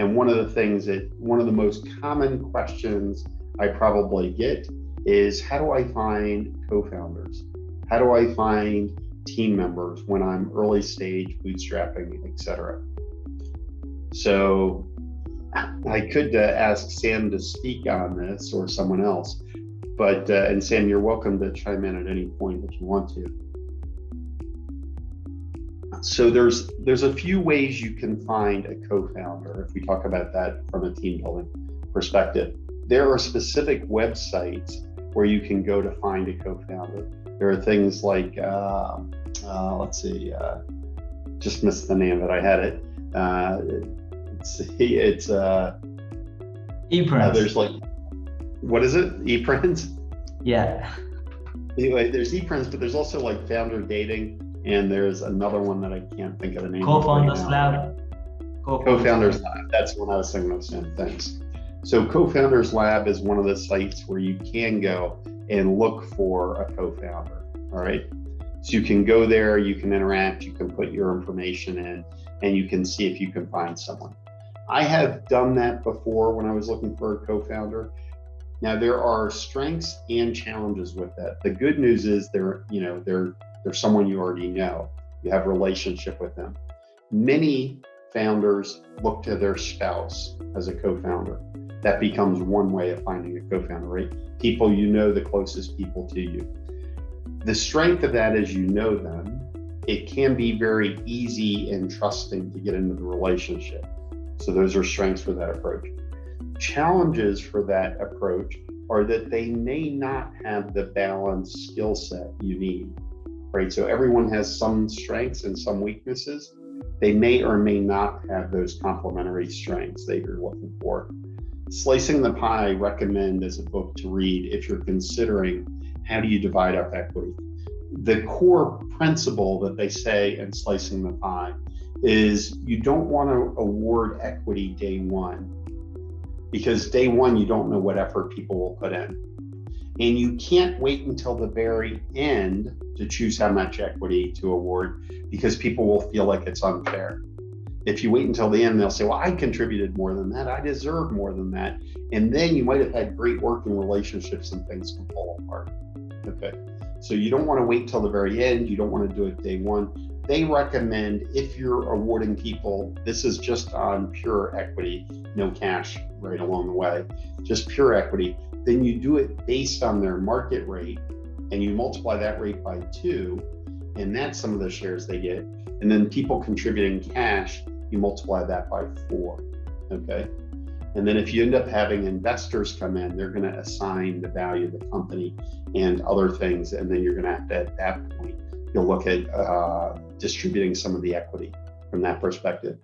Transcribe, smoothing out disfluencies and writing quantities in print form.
And one of the most common questions I probably get is, how do I find co-founders? How do I find team members when I'm early stage, bootstrapping, etc.? So I could ask Sam to speak on this, or someone else, but and Sam, you're welcome to chime in at any point if you want to. So there's a few ways you can find a co-founder if we talk about that from a team building perspective. There are specific websites where you can go to find a co-founder. There are things like, just missed the name, but I had it. It's Eprenz. There's like, what is it? Eprenz? Yeah. Anyway, there's Eprenz, but there's also like Founder Dating, and there's another one that I can't think of the name. Co-Founders Lab. Co-Founders Lab. That's what I was thinking of, Sam. Thanks. So Co-Founders Lab is one of the sites where you can go and look for a co-founder. All right. So you can go there, you can interact, you can put your information in, and you can see if you can find someone. I have done that before when I was looking for a co-founder. Now there are strengths and challenges with that. The good news is they're someone you already know. You have a relationship with them. Many founders look to their spouse as a co-founder. That becomes one way of finding a co-founder, right? People you know, the closest people to you. The strength of that is you know them. It can be very easy and trusting to get into the relationship. So those are strengths for that approach. Challenges for that approach are that they may not have the balanced skill set you need, right? So everyone has some strengths and some weaknesses. They may or may not have those complementary strengths that you're looking for. Slicing the Pie, I recommend as a book to read if you're considering how do you divide up equity. The core principle that they say in Slicing the Pie is you don't want to award equity day one, because day one you don't know what effort people will put in. And you can't wait until the very end to choose how much equity to award, because people will feel like it's unfair. If you wait until the end, they'll say, well, I contributed more than that, I deserve more than that. And then you might have had great working relationships and things can fall apart. Okay, so you don't want to wait till the very end. You don't want to do it day one. They recommend, if you're awarding people, this is just on pure equity, no cash right along the way, just pure equity, then you do it based on their market rate and you multiply that rate by 2, and that's some of the shares they get. And then people contributing cash, you multiply that by 4, okay? And then if you end up having investors come in, they're going to assign the value of the company and other things. And then you're going to have to, at that point, you'll look at distributing some of the equity from that perspective.